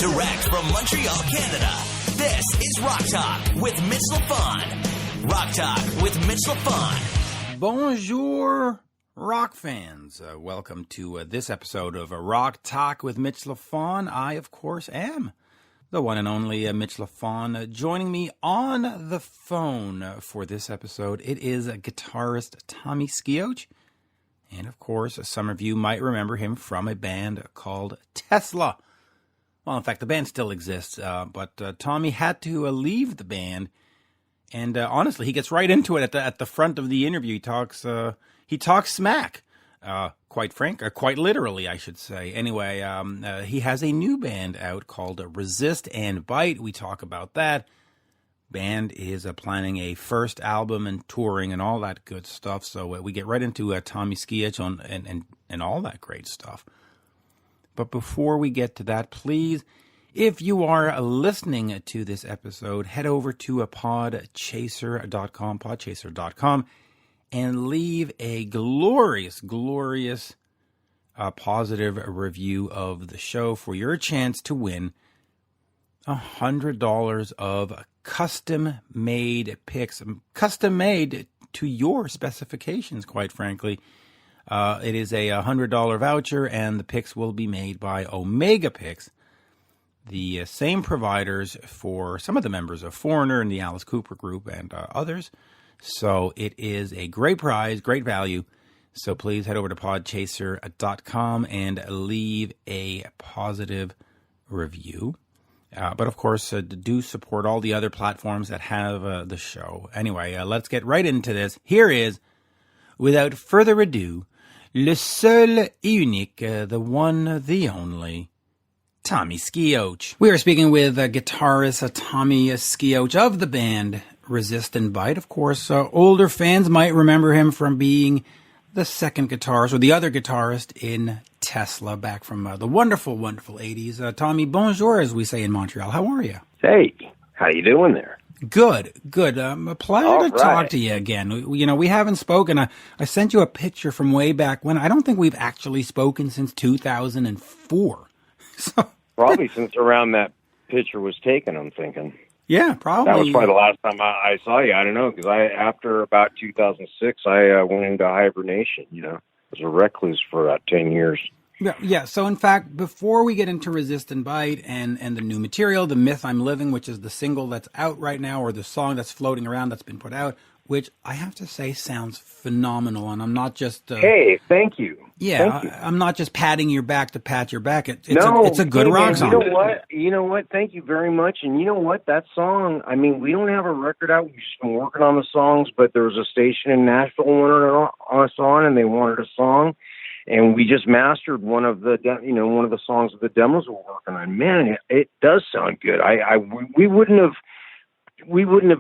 Direct from Montreal, Canada, this is Rock Talk with Mitch LaFon. Rock Talk with Mitch LaFon. Bonjour, rock fans. Welcome to this episode of Rock Talk with Mitch LaFon. I, of course, am the one and only Mitch LaFon. Joining me on the phone for this episode, it is guitarist Tommy SKEOCH. And, of course, some of you might remember him from a band called Tesla. Well, in fact, the band still exists, but Tommy had to leave the band, and honestly, he gets right into it at the front of the interview. He talks smack, quite literally, I should say. Anyway, he has a new band out called Resist and Bite. We talk about that. Band is planning a first album and touring and all that good stuff. So we get right into Tommy SKEOCH and all that great stuff. But before we get to that, please, if you are listening to this episode, head over to podchaser.com, and leave a glorious, positive review of the show for your chance to win $100 of custom-made picks, custom-made to your specifications, quite frankly. It is a $100 voucher, and the picks will be made by Omega Picks, the same providers for some of the members of Foreigner and the Alice Cooper Group and others. So it is a great prize, great value. So please head over to podchaser.com and leave a positive review. But of course, do support all the other platforms that have the show. Anyway, let's get right into this. Here is, without further ado, le seul et unique, the one, the only, Tommy SKEOCH. We are speaking with guitarist Tommy SKEOCH of the band Resist and Bite. Of course, older fans might remember him from being the second guitarist or the other guitarist in Tesla back from the wonderful 80s. Tommy, bonjour, as we say in Montreal. How are you? Hey, how you doing there? Good. A pleasure to talk to you again. We haven't spoken. I sent you a picture from way back when. I don't think we've actually spoken since 2004. So probably since around that picture was taken, I'm thinking. Yeah, probably. That was probably the last time I saw you. I don't know, because after about 2006, I went into hibernation, I was a recluse for about 10 years. Yeah. So, in fact, before we get into Resist and Bite and the new material, The Myth I'm Living, which is the single that's out right now, or the song that's floating around that's been put out, which I have to say sounds phenomenal. And I'm not just... hey, thank you. Yeah, thank you. I'm not just patting your back to pat your back. It's a good hey, rock man, song. You know what? Thank you very much. And you know what? That song, I mean, we don't have a record out. We've just been working on the songs, but there was a station in Nashville wanted us on, and they wanted a song. And we just mastered one of the songs of the demos we're working on. Man, it does sound good. We wouldn't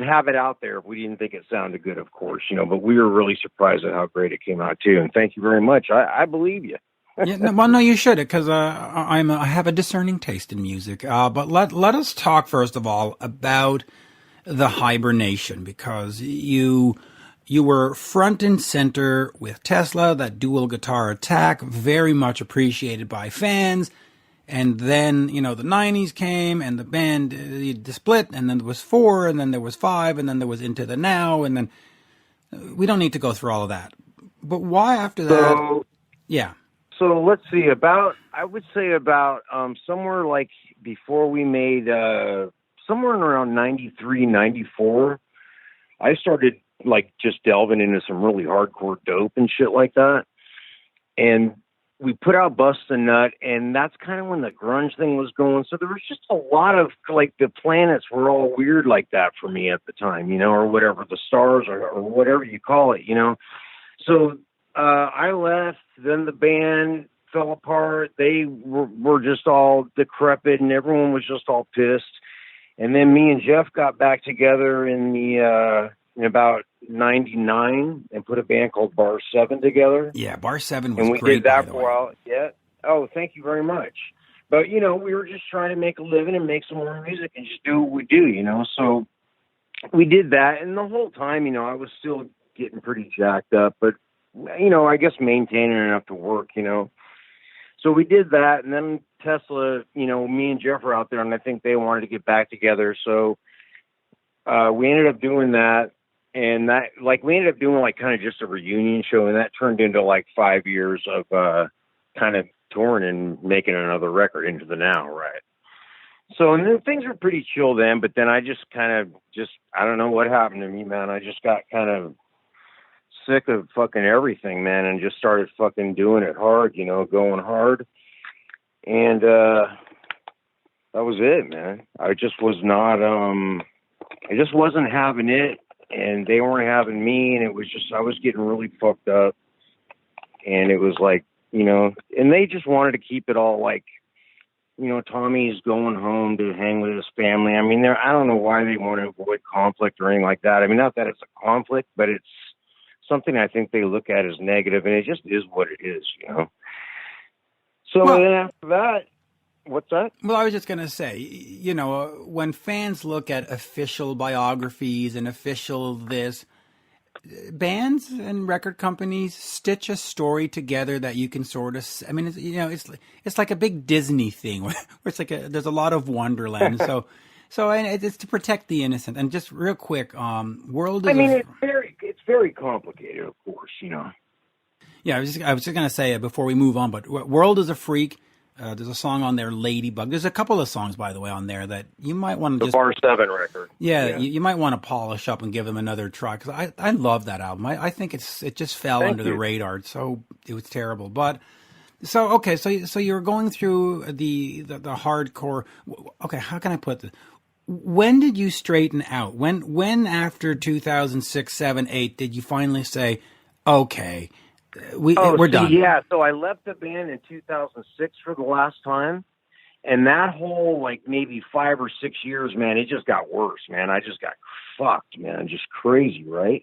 have it out there if we didn't think it sounded good, of course, but we were really surprised at how great it came out too. And thank you very much. I believe you. No, you should, because I have a discerning taste in music. But let us talk first of all about the hibernation, because you were front and center with Tesla, that dual guitar attack, very much appreciated by fans. And then, the 90s came, and the band split, and then there was 4, and then there was 5, and then there was Into the Now, and then we don't need to go through all of that. But why after that? Yeah. So let's see, I would say about somewhere like before we made, somewhere around 93, 94, I started like just delving into some really hardcore dope and shit like that. And we put out Bust a Nut, and that's kind of when the grunge thing was going. So there was just a lot of, like, the planets were all weird like that for me at the time, or whatever, the stars or whatever you call it, So I left, then the band fell apart. They were just all decrepit, and everyone was just all pissed. And then me and Jeff got back together in about 99 and put a band called Bar 7 together. Yeah, Bar 7 was great. And we great, did that for a while. Yeah. Oh, thank you very much. But, we were just trying to make a living and make some more music and just do what we do, So we did that. And the whole time, I was still getting pretty jacked up, but, I guess maintaining enough to work, So we did that. And then Tesla, me and Jeff were out there, and I think they wanted to get back together. So we ended up doing that. And that, we ended up doing kind of just a reunion show, and that turned into 5 years of kind of touring and making another record into the now, right? So, and then things were pretty chill then, but then I just I don't know what happened to me, man. I just got kind of sick of fucking everything, man, and just started fucking doing it hard, going hard. And that was it, man. I just was not, I just wasn't having it. And they weren't having me, and it was just, I was getting really fucked up. And it was and they just wanted to keep it all Tommy's going home to hang with his family. I mean, I don't know why they want to avoid conflict or anything like that. I mean, not that it's a conflict, but it's something I think they look at as negative, and it just is what it is, So then after that, what's that? Well, I was just going to say, when fans look at official biographies and official this, bands and record companies stitch a story together that you can sort of, I mean, it's like a big Disney thing where it's there's a lot of Wonderland. So and it's to protect the innocent. And just real quick, World is it's very complicated, of course, Yeah, I was just going to say it before we move on, but World is a Freak. There's a song on there, Ladybug. There's a couple of songs, by the way, on there that you might want to the Bar 7 record. Yeah. You might want to polish up and give them another try, because I love that album. I think it just fell under the radar, so it was terrible. But so you're going through the hardcore. Okay, how can I put this? When did you straighten out? When after 2006, 7, 8 did you finally say, okay? We're done. Yeah, so I left the band in 2006 for the last time, and that whole maybe 5 or 6 years, man, it just got worse, man. I just got fucked, man, just crazy, right?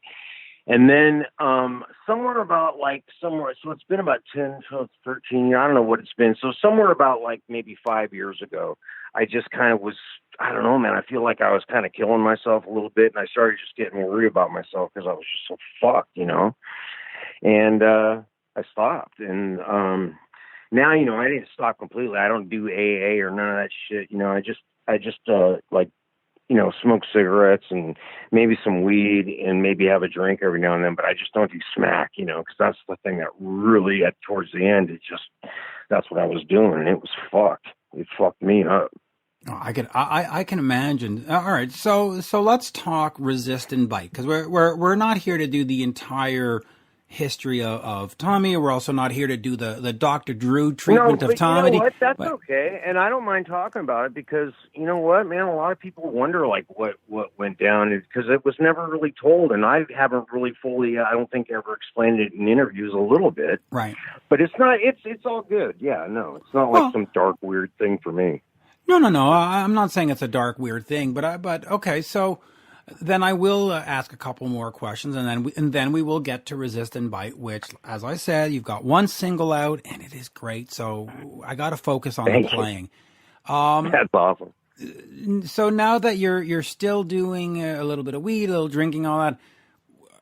And then somewhere about so it's been about 10, 12, 13 years, I don't know what it's been. So somewhere about maybe 5 years ago, I just kind of was, I don't know, man, I feel like I was kind of killing myself a little bit, and I started just getting worried about myself because I was just so fucked, And I stopped, and now I didn't stop completely. I don't do AA or none of that shit. I just smoke cigarettes and maybe some weed and maybe have a drink every now and then. But I just don't do smack, because that's the thing that really towards the end, that's what I was doing, and it was fucked. It fucked me up. Oh, I can imagine. All right, so let's talk Resist and Bite, because we're not here to do the entire history of Tommy. We're also not here to do the Dr. Drew treatment of Tommy. You know what? That's okay, and I don't mind talking about it because you know what, man, a lot of people wonder what went down because it was never really told, and I haven't really fully, I don't think, ever explained it in interviews a little bit. Right. But it's not. It's all good. Yeah, no, it's not some dark weird thing for me. No. I'm not saying it's a dark weird thing, but okay, so. Then I will ask a couple more questions, and then we will get to Resist and Bite, which, as I said, you've got one single out, and it is great. So I got to focus on the playing. That's awesome. So now that you're still doing a little bit of weed, a little drinking, all that,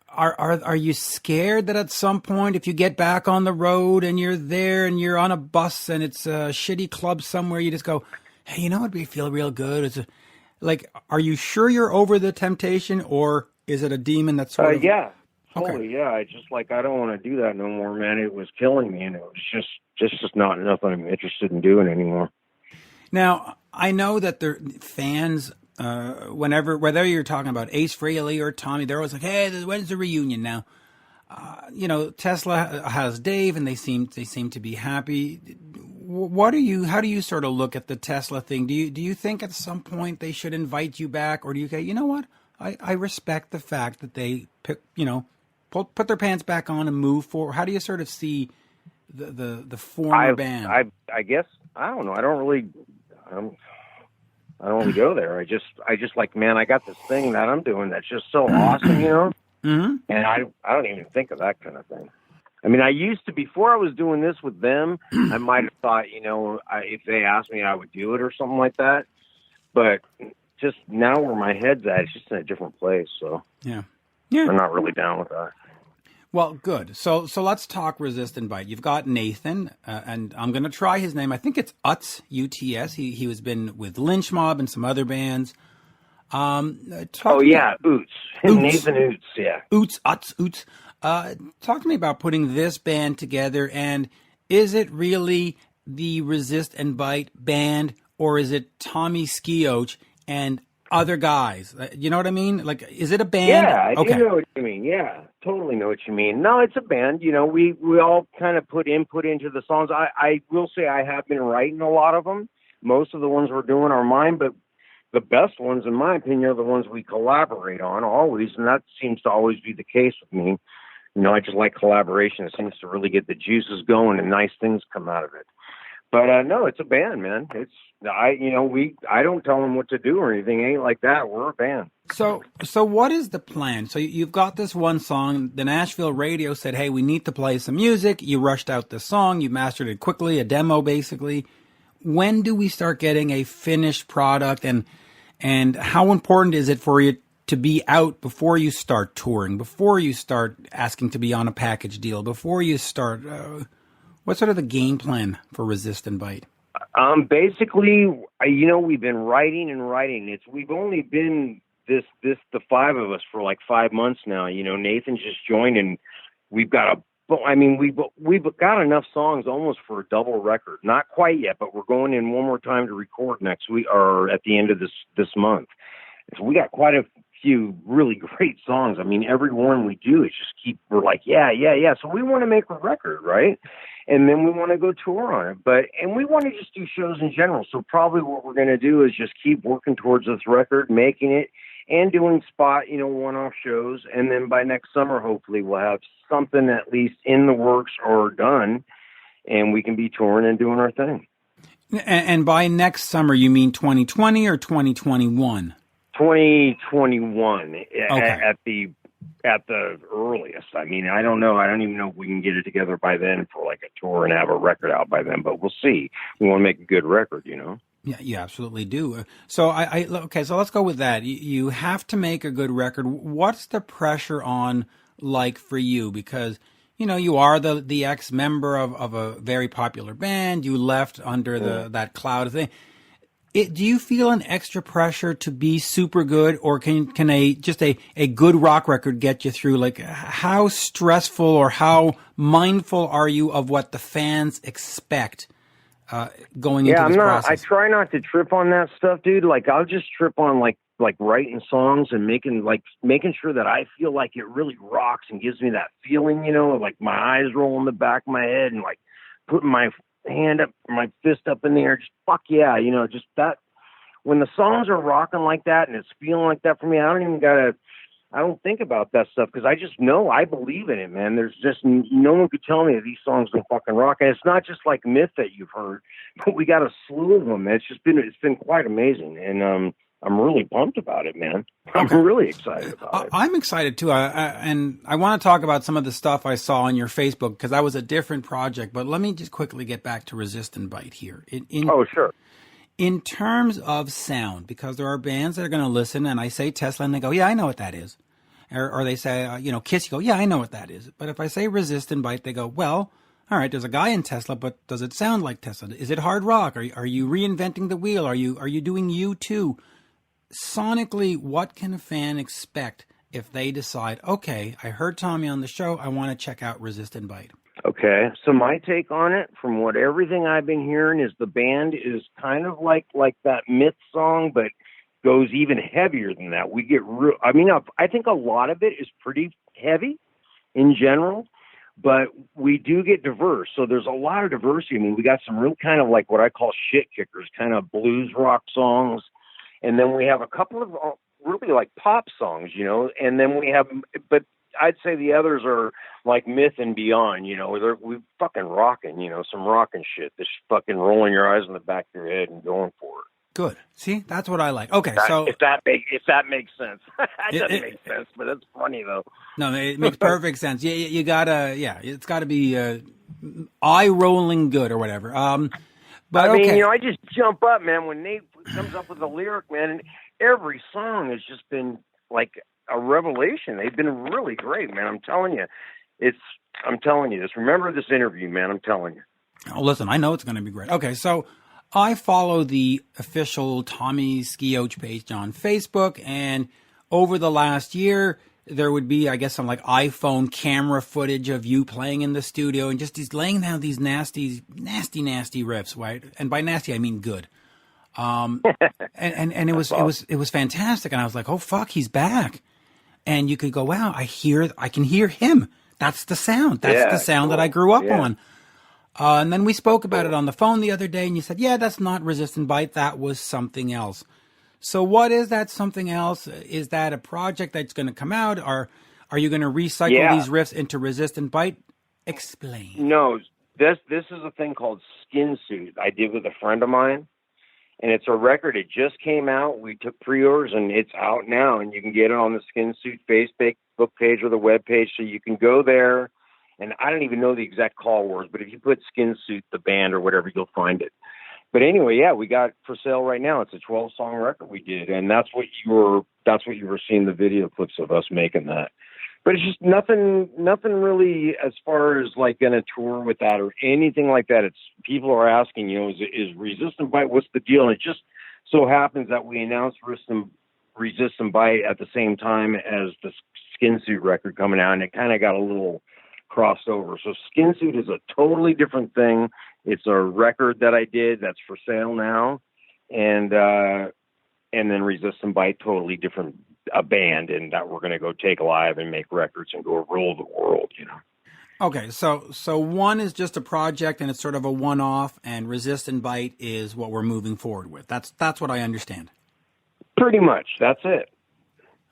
are you scared that at some point, if you get back on the road and you're there and you're on a bus and it's a shitty club somewhere, you just go, hey, it'd be feel real good. Are you sure you're over the temptation, or is it a demon that's sort of... Yeah, totally, okay. Yeah. I just, I don't want to do that no more, man. It was killing me, and it was just not nothing I'm interested in doing anymore. Now, I know that the fans, whether you're talking about Ace Frehley or Tommy, they're always like, hey, when's the reunion now? Tesla has Dave, and they seem to be happy. How do you sort of look at the Tesla thing? Do you think at some point they should invite you back, or do you say, you know what? I respect the fact that they put their pants back on and move forward. How do you sort of see the former band? I guess I don't know. I don't really go there. I just man, I got this thing that I'm doing that's just so awesome, Mm-hmm. And I don't even think of that kind of thing. I mean, I used to, before I was doing this with them, I might have thought, if they asked me, I would do it or something like that. But just now where my head's at, it's just in a different place. So yeah, I'm not really down with that. Well, good. So let's talk Resist and Bite. You've got Nathan, and I'm going to try his name. I think it's Utz, U-T-S. He has been with Lynch Mob and some other bands. Oh, yeah, Oots. Nathan Oots, yeah. Oots. Talk to me about putting this band together, and is it really the Resist and Bite band, or is it Tommy Skioch and other guys? You know what I mean? Like, is it a band? Yeah, I do know what you mean. Yeah, totally know what you mean. No, it's a band. You know, we all kind of put input into the songs. I will say I have been writing a lot of them. Most of the ones we're doing are mine, but the best ones, in my opinion, are the ones we collaborate on always, and that seems to always be the case with me. You know, I just like collaboration. It seems to really get the juices going and nice things come out of it. But no, it's a band, man. I don't tell them what to do or anything. It ain't like that. We're a band. So what is the plan? So you've got this one song. The Nashville radio said, "Hey, we need to play some music." You rushed out the song. You mastered it quickly, a demo basically. When do we start getting a finished product, and how important is it for you to be out before you start touring, before you start asking to be on a package deal, before you start? What's sort of the game plan for Resist and Bite? Basically, we've been writing. We've only been the five of us for like 5 months now. You know, Nathan just joined, and we've got we've got enough songs almost for a double record. Not quite yet, but we're going in one more time to record next week or at the end of this month. So we got quite a few really great songs. I mean, every one we do is we're like, yeah. So we want to make a record, right? And then we want to go tour on it. And we want to just do shows in general. So probably what we're going to do is just keep working towards this record, making it, and doing one-off shows. And then by next summer, hopefully we'll have something at least in the works or done, and we can be touring and doing our thing. And by next summer, you mean 2020 or 2021? 2021 okay. At the earliest. I mean, I don't know. I don't even know if we can get it together by then for like a tour and have a record out by then, but we'll see. We want to make a good record, you know? Yeah, you absolutely do. So okay, so let's go with that. You have to make a good record. What's the pressure on like for you? Because, you know, you are the ex-member of a very popular band. You left under that cloud thing. Do you feel an extra pressure to be super good, or can a good rock record get you through? Like, how stressful or how mindful are you of what the fans expect going into this process? I try not to trip on that stuff, dude. Like, I'll just trip on like writing songs and making sure that I feel like it really rocks and gives me that feeling, you know, like my eyes roll in the back of my head and like putting my hand up, my fist up in the air, just fuck yeah, you know, just that. When the songs are rocking like that and it's feeling like that for me, I don't think about that stuff because I just know I believe in it, man. There's just no one could tell me that these songs don't fucking rock. And it's not just like Myth that you've heard, but we got a slew of them. It's been quite amazing, and I'm really pumped about it, man. I'm really excited about it. I'm excited too, and I want to talk about some of the stuff I saw on your Facebook because that was a different project. But let me just quickly get back to Resist and Bite here. Oh, sure. In terms of sound, because there are bands that are going to listen, and I say Tesla, and they go, "Yeah, I know what that is," or they say, Kiss, you go, "Yeah, I know what that is." But if I say Resist and Bite, they go, "Well, all right, there's a guy in Tesla, but does it sound like Tesla? Is it hard rock? Are you reinventing the wheel? Are you doing U2?" Sonically, what can a fan expect if they decide, okay, I heard Tommy on the show, I want to check out Resist and Bite? Okay, so my take on it, from everything I've been hearing, is the band is kind of like that Myth song, but goes even heavier than that. We get I think a lot of it is pretty heavy in general, but we do get diverse. So there's a lot of diversity. I mean, we got some real kind of like what I call shit kickers, kind of blues rock songs. And then we have a couple of really like pop songs, you know, and then but I'd say the others are like Myth and beyond, you know, we fucking rocking, you know, some rocking shit, this fucking rolling your eyes in the back of your head and going for it. Good. See, that's what I like. Okay, so if that makes sense, that doesn't make sense, but it's funny though. No, it makes perfect sense. You gotta, it's got to be eye rolling good or whatever. But I mean, okay. you know, I just jump up, man, when Nate comes up with a lyric, man, and every song has just been like a revelation. They've been really great, man. I'm telling you. I'm telling you this. Remember this interview, man. I'm telling you. Oh, listen, I know it's going to be great. Okay, so I follow the official Tommy Skioch page on Facebook, and over the last year, there would be, I guess, some like iPhone camera footage of you playing in the studio and just laying down these nasty riffs, right? And by nasty, I mean good. And it was fantastic. And I was like, oh fuck, he's back. And you could go, wow, I can hear him. That's the sound. That's the sound that I grew up on. And then we spoke about it on the phone the other day, and you said, yeah, that's not Resist and Bite. That was something else. So what is that something else? Is that a project that's going to come out? Or are you going to recycle these riffs into Resist and Bite? Explain. No, this is a thing called Skinsuit I did with a friend of mine. And it's a record. It just came out. We took pre-orders, and it's out now. And you can get it on the Skinsuit Facebook page or the web page. So you can go there. And I don't even know the exact call words, but if you put Skinsuit, the band or whatever, you'll find it. But anyway, yeah, we got for sale right now. It's a 12-song record we did, and that's what you were seeing the video clips of us making that. But it's just nothing really as far as like going to tour with that or anything like that. It's people are asking, is Resist and Bite, what's the deal? And it just so happens that we announced Resist and Bite at the same time as the Skinsuit record coming out, and it kind of got a little crossed over. So Skinsuit is a totally different thing. It's a record that I did that's for sale now, and then Resist and Bite, totally different, a band, and that we're going to go take live and make records and go rule the world, Okay, so one is just a project and it's sort of a one-off, and Resist and Bite is what we're moving forward with. That's what I understand. Pretty much, that's it.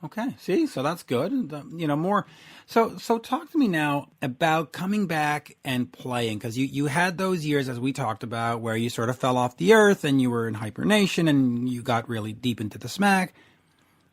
Okay, see, so that's good. More. So talk to me now about coming back and playing, because you had those years, as we talked about, where you sort of fell off the earth and you were in hibernation and you got really deep into the smack.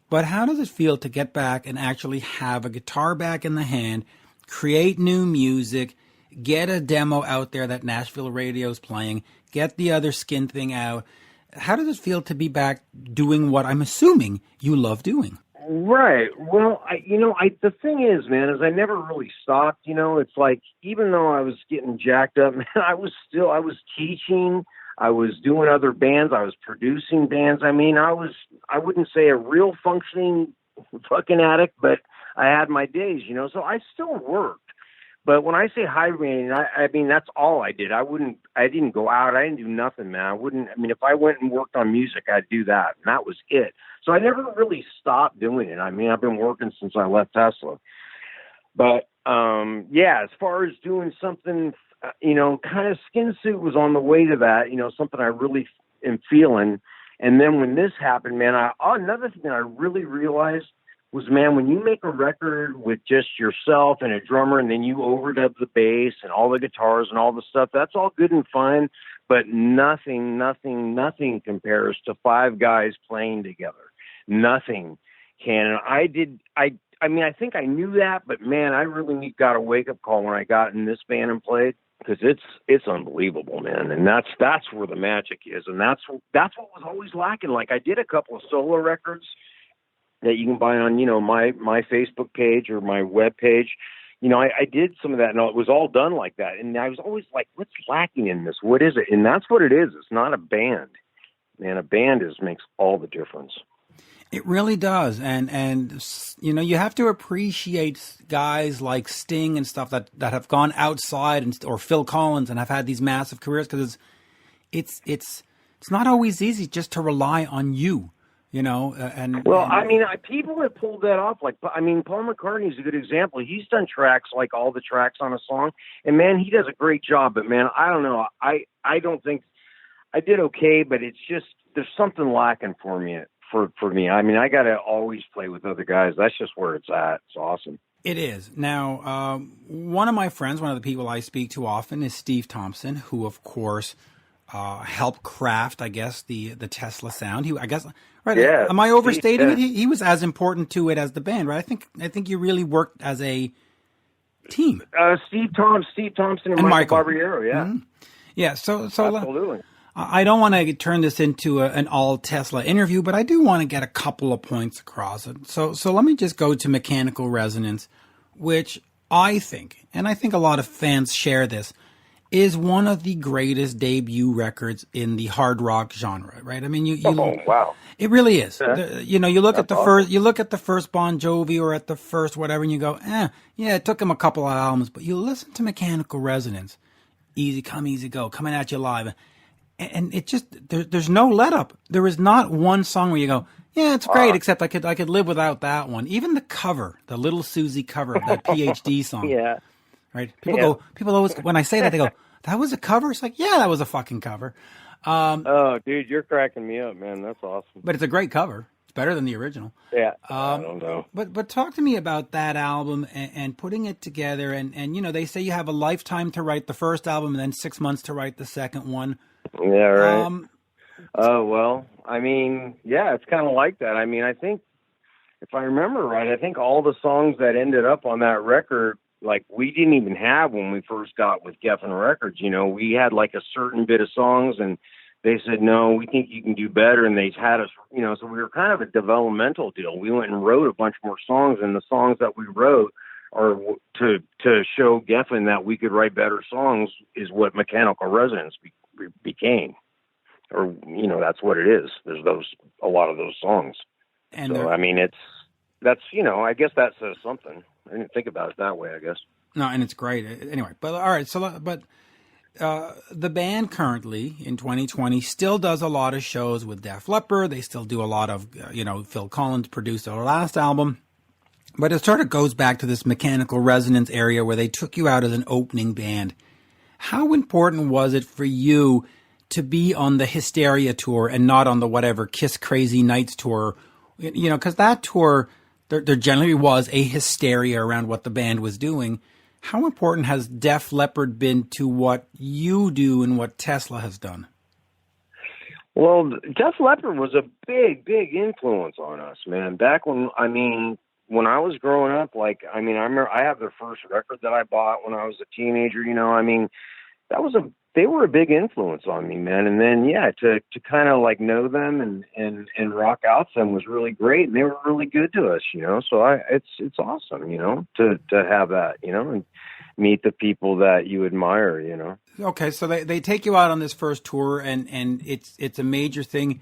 But how does it feel to get back and actually have a guitar back in the hand, create new music, get a demo out there that Nashville radio's playing, get the other Skin thing out? How does it feel to be back doing what I'm assuming you love doing? Right. Well, the thing is, man, is I never really stopped. It's like, even though I was getting jacked up, man, I was teaching. I was doing other bands. I was producing bands. I mean, I wouldn't say a real functioning fucking addict, but I had my days, so I still worked. But when I say hibernating, I mean, that's all I did. I didn't go out. I didn't do nothing, man. If I went and worked on music, I'd do that. And that was it. So I never really stopped doing it. I mean, I've been working since I left Tesla. But, as far as doing something, kind of Skinsuit was on the way to that, something I really am feeling. And then when this happened, man, another thing that I really realized was, man, when you make a record with just yourself and a drummer, and then you overdub the bass and all the guitars and all the stuff, that's all good and fine, but nothing compares to five guys playing together. Nothing can. And I think I knew that, but man, I really got a wake-up call when I got in this band and played, because it's unbelievable, man. And that's where the magic is, and that's what was always lacking. Like, I did a couple of solo records that you can buy on, my Facebook page or my web page. I did some of that, and it was all done like that. And I was always like, what's lacking in this? What is it? And that's what it is. It's not a band. Man, a band makes all the difference. It really does. And you have to appreciate guys like Sting and stuff that have gone outside, or Phil Collins, and have had these massive careers, because it's not always easy just to rely on you. People have pulled that off. Like, Paul McCartney is a good example. He's done tracks, like all the tracks on a song, and man, he does a great job. But man, I don't know. I don't think I did okay, but it's just, there's something lacking for me. I got to always play with other guys. That's just where it's at. It's awesome. It is. Now, one of my friends, one of the people I speak to often, is Steve Thompson, who, of course, helped craft, I guess, the Tesla sound. Right? Yeah. Am I overstating it? He was as important to it as the band, right? I think you really worked as a team. Steve Thompson and Michael Barbiero, yeah. Mm-hmm. Yeah, so absolutely. I don't want to turn this into an all Tesla interview, but I do want to get a couple of points across. So let me just go to Mechanical Resonance, which I think and I think a lot of fans share this, is one of the greatest debut records in the hard rock genre, right? I mean, Oh, wow. it really is. Yeah. You look at the awesome. first, you look at the first Bon Jovi or at the first whatever, and you go, yeah, it took him a couple of albums, but you listen to Mechanical Resonance, Easy Come, Easy Go, coming at you live, and it just there's no let up. There is not one song where you go, yeah, it's great, except I could live without that one. Even the cover, the Little Susie cover of that PhD song. Yeah. Right? People always, when I say that, they go, that was a cover? It's like, yeah, that was a fucking cover. Oh, dude, you're cracking me up, man. That's awesome. But it's a great cover. It's better than the original. Yeah. I don't know. But talk to me about that album and putting it together. And, they say you have a lifetime to write the first album and then 6 months to write the second one. Yeah, right. Well, I mean, yeah, it's kind of like that. I mean, I think, if I remember right, I think all the songs that ended up on that record, like, we didn't even have when we first got with Geffen Records. We had like a certain bit of songs, and they said, no, we think you can do better. And they had us, so we were kind of a developmental deal. We went and wrote a bunch more songs, and the songs that we wrote are to show Geffen that we could write better songs is what Mechanical Resonance became. Or, that's what it is. There's a lot of those songs. And so, I mean, I guess that says something. I didn't think about it that way, I guess. No, and it's great. Anyway, but all right. So, but the band currently in 2020 still does a lot of shows with Def Leppard. They still do a lot of, Phil Collins produced their last album. But it sort of goes back to this Mechanical Resonance area where they took you out as an opening band. How important was it for you to be on the Hysteria tour and not on the whatever Kiss Crazy Nights tour? Because that tour, there generally was a hysteria around what the band was doing. How important has Def Leppard been to what you do and what Tesla has done? Well, Def Leppard was a big, big influence on us, man. Back when I was growing up, I remember I have their first record that I bought when I was a teenager, they were a big influence on me, man. And then, yeah, to kind of like know them and rock out to them was really great. And they were really good to us, so it's awesome, to have that, and meet the people that you admire, Okay. So they take you out on this first tour and it's a major thing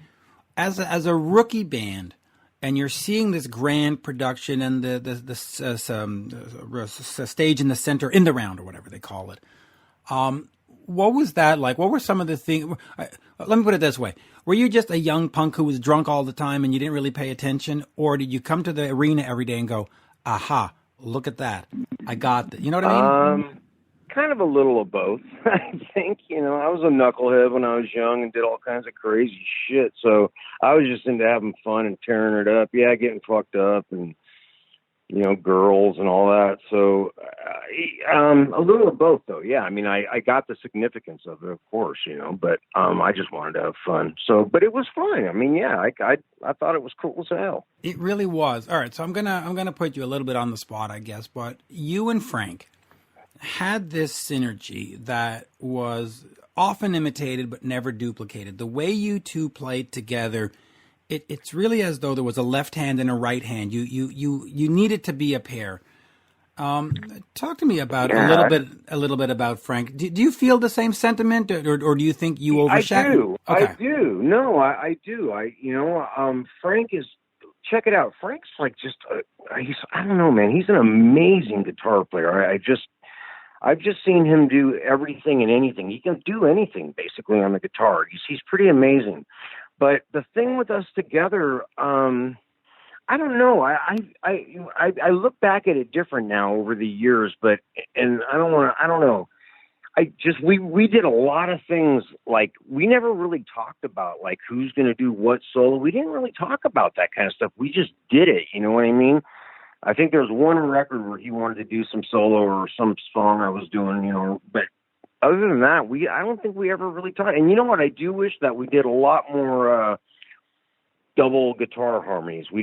as a rookie band. And you're seeing this grand production and the stage in the center, in the round or whatever they call it. What was that like? What were some of the things? Let me put it this way. Were you just a young punk who was drunk all the time and you didn't really pay attention? Or did you come to the arena every day and go, aha, look at that. I got that. You know what I mean? Kind of a little of both, I think. I was a knucklehead when I was young and did all kinds of crazy shit. So I was just into having fun and tearing it up. Yeah, getting fucked up and, girls and all that. So a little of both, though. Yeah, I mean, I got the significance of it, of course, but I just wanted to have fun. So, but it was fun. I mean, yeah, I thought it was cool as hell. It really was. All right, so I'm gonna put you a little bit on the spot, I guess. But you and Frank had this synergy that was often imitated but never duplicated. The way you two played together, it's really as though there was a left hand and a right hand. You needed to be a pair. Talk to me about a little bit about Frank. Do you feel the same sentiment, or do you think you overshadowed? I do. No, I do. Frank is. Check it out. Frank's like just. I don't know, man. He's an amazing guitar player. I've just seen him do everything and anything. He can do anything basically on the guitar. He's pretty amazing. But the thing with us together, I don't know. I look back at it different now over the years, and I don't know. We did a lot of things. Like, we never really talked about like who's going to do what solo. We didn't really talk about that kind of stuff. We just did it. You know what I mean? I think there was one record where he wanted to do some solo or some song I was doing, but other than that, I don't think we ever really talked. And you know what? I do wish that we did a lot more double guitar harmonies. We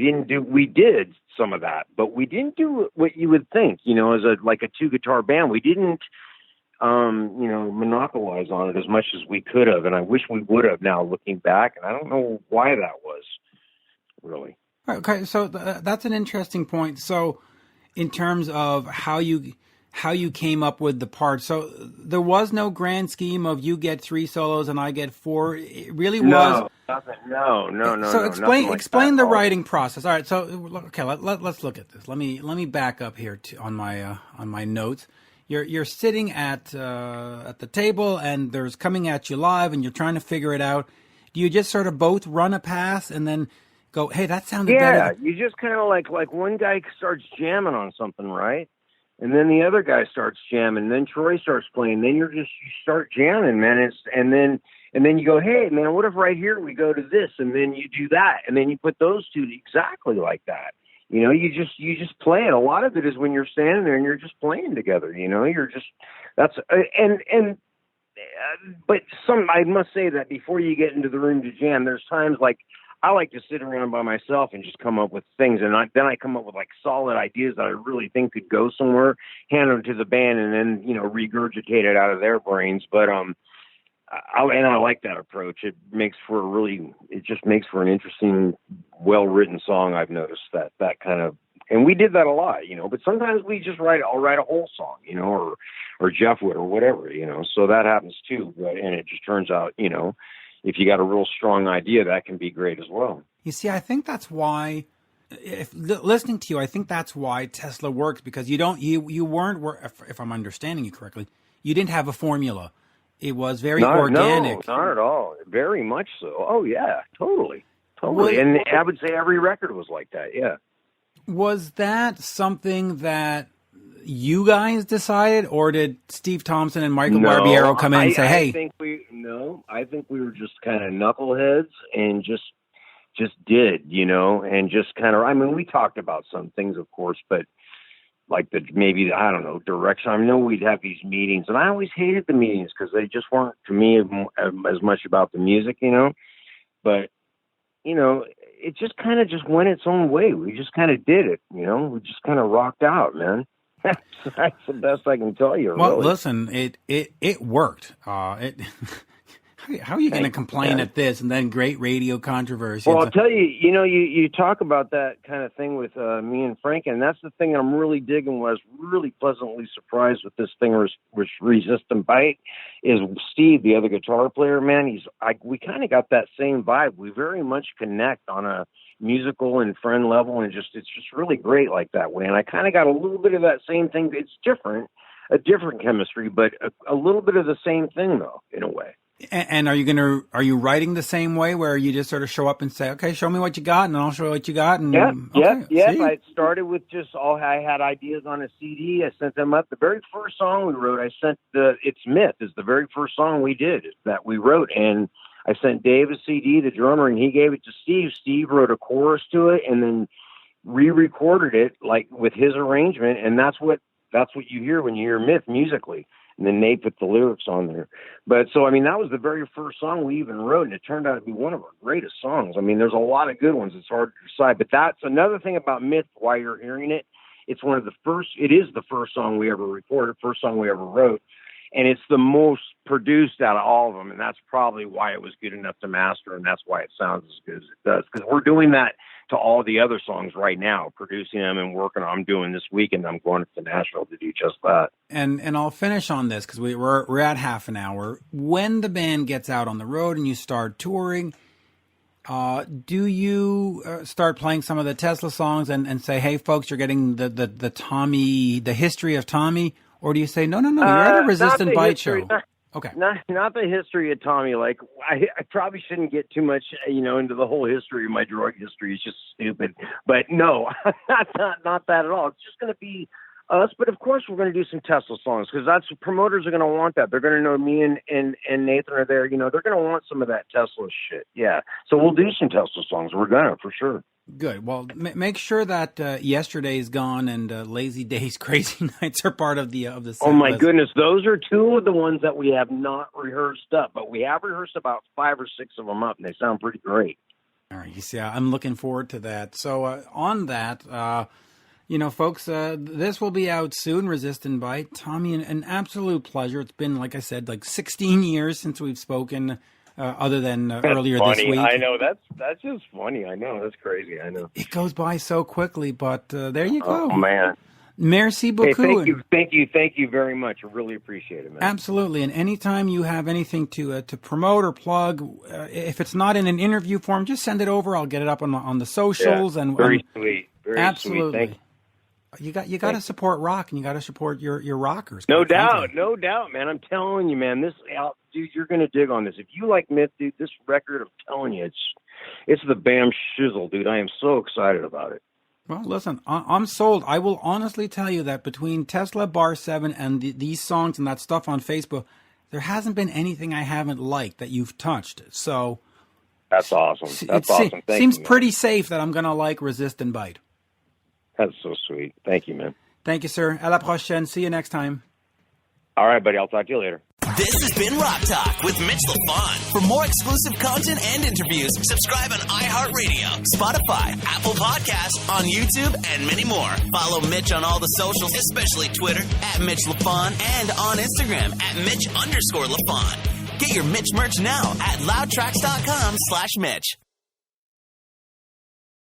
did some of that, but we didn't do what you would think, as a two guitar band. We didn't, monopolize on it as much as we could have. And I wish we would have now looking back. And I don't know why that was, really. Okay, so that's an interesting point. So, in terms of how you how you came up with the parts. So there was no grand scheme of you get 3 solos and I get 4. It really was. No. So explain the that. writing process. All right. So okay, let's look at this. Let me back up here on my notes. You're sitting at the table and there's coming at you live and you're trying to figure it out. Do you just sort of both run a pass and then go, hey, that sounded better? Yeah, you just kind of like one guy starts jamming on something, right? And then the other guy starts jamming. Then Troy starts playing. Then you start jamming, man. And then you go, hey, man, what if right here we go to this? And then you do that. And then you put those two exactly like that. You know, you just play it. A lot of it is when you're standing there and you're just playing together. You know, but I must say that before you get into the room to jam, there's times like I like to sit around by myself and just come up with things, and then I come up with like solid ideas that I really think could go somewhere, hand them to the band, and then regurgitate it out of their brains. But I like that approach. It just makes for an interesting, well-written song. I've noticed that kind of, and we did that a lot, but sometimes we just I'll write a whole song, or Jeff would, or whatever, so that happens too. And it just turns out, if you got a real strong idea, that can be great as well. You see, I think that's why, listening to you, I think that's why Tesla works, because you weren't, if I'm understanding you correctly, you didn't have a formula. It was very organic. No, not at all. Very much so. Oh, yeah, totally. And I would say every record was like that, yeah. Was that something that you guys decided, or did Steve Thompson and Michael Barbiero come in and say, hey? I think we were just kind of knuckleheads and just did, and just kind of, we talked about some things, of course, but like direction. I know we'd have these meetings, and I always hated the meetings because they just weren't, to me, as much about the music, but, it just kind of just went its own way. We just kind of did it, we just kind of rocked out, man. That's the best I can tell you. Well, really. Listen, it worked. How are you going to complain at this and then great radio controversy? Well, I'll tell you, you talk about that kind of thing with me and Frank, and that's the thing I'm really digging. Was really pleasantly surprised with this thing, which Resist and Bite, is Steve, the other guitar player. Man, we kind of got that same vibe. We very much connect on a musical and friend level, and it's just really great like that way. And I kind of got a little bit of that same thing. It's a different chemistry, but a little bit of the same thing though, in a way. And are you writing the same way, where you just sort of show up and say, okay, show me what you got and I'll show you what you got? And yeah. I started with I had ideas on a CD. I sent them up. The very first song we wrote, It's Myth is the very first song we did that we wrote. And I sent Dave a CD, the drummer, and he gave it to Steve. Steve wrote a chorus to it and then re-recorded it like with his arrangement. And that's what you hear when you hear Myth musically. And then Nate put the lyrics on there. But so, that was the very first song we even wrote, and it turned out to be one of our greatest songs. There's a lot of good ones. It's hard to decide. But that's another thing about Myth, why you're hearing it. It is the first song we ever recorded, first song we ever wrote. And it's the most produced out of all of them. And that's probably why it was good enough to master. And that's why it sounds as good as it does. Because we're doing that to all the other songs right now, producing them and working on them. I'm doing this weekend. I'm going to Nashville to do just that. And I'll finish on this because we're at half an hour. When the band gets out on the road and you start touring, do you start playing some of the Tesla songs and say, hey, folks, you're getting the Tommy, the history of Tommy? Or do you say, no, you're at a Resist and Bite show? Okay. Not the history of Tommy. Like I probably shouldn't get too much, into the whole history of my drug history. It's just stupid. But no, not that at all. It's just going to be us. But of course, we're going to do some Tesla songs because that's promoters are going to want that. They're going to know me and Nathan are there. They're going to want some of that Tesla shit. Yeah. So we'll do some Tesla songs. We're gonna for sure. Good. Well, make sure that Yesterday's Gone and Lazy Days, Crazy Nights are part of the set Oh my list. Goodness, those are two of the ones that we have not rehearsed up, but we have rehearsed about 5 or 6 of them up, and they sound pretty great. All right. You see, I'm looking forward to that. So on that, folks, this will be out soon. Resist and Bite. Tommy, an absolute pleasure. It's been, like I said, 16 years since we've spoken. Other than earlier funny. This week. I know, that's just funny. I know, that's crazy. I know. It goes by so quickly, but there you go. Oh, man. Merci beaucoup. Hey, thank you very much. I really appreciate it, man. Absolutely. And anytime you have anything to promote or plug, if it's not in an interview form, just send it over. I'll get it up on the socials. And very sweet. Very absolutely. sweet. Thank you. You got to support rock, and you got to support your rockers. No doubt, man. I'm telling you, man. Dude, you're gonna dig on this. If you like Myth, dude, this record, I'm telling you, it's the bam shizzle, dude. I am so excited about it. Well, listen, I'm sold. I will honestly tell you that between Tesla, Bar 7, and these songs and that stuff on Facebook, there hasn't been anything I haven't liked that you've touched. So that's awesome. That's awesome. Seems pretty safe that I'm gonna like Resist and Bite. That's so sweet. Thank you, man. Thank you, sir. À la prochaine. See you next time. All right, buddy. I'll talk to you later. This has been Rock Talk with Mitch LaFon. For more exclusive content and interviews, subscribe on iHeartRadio, Spotify, Apple Podcasts, on YouTube, and many more. Follow Mitch on all the socials, especially Twitter, @MitchLaFon, and on Instagram, @Mitch_LaFon. Get your Mitch merch now at loudtracks.com/Mitch.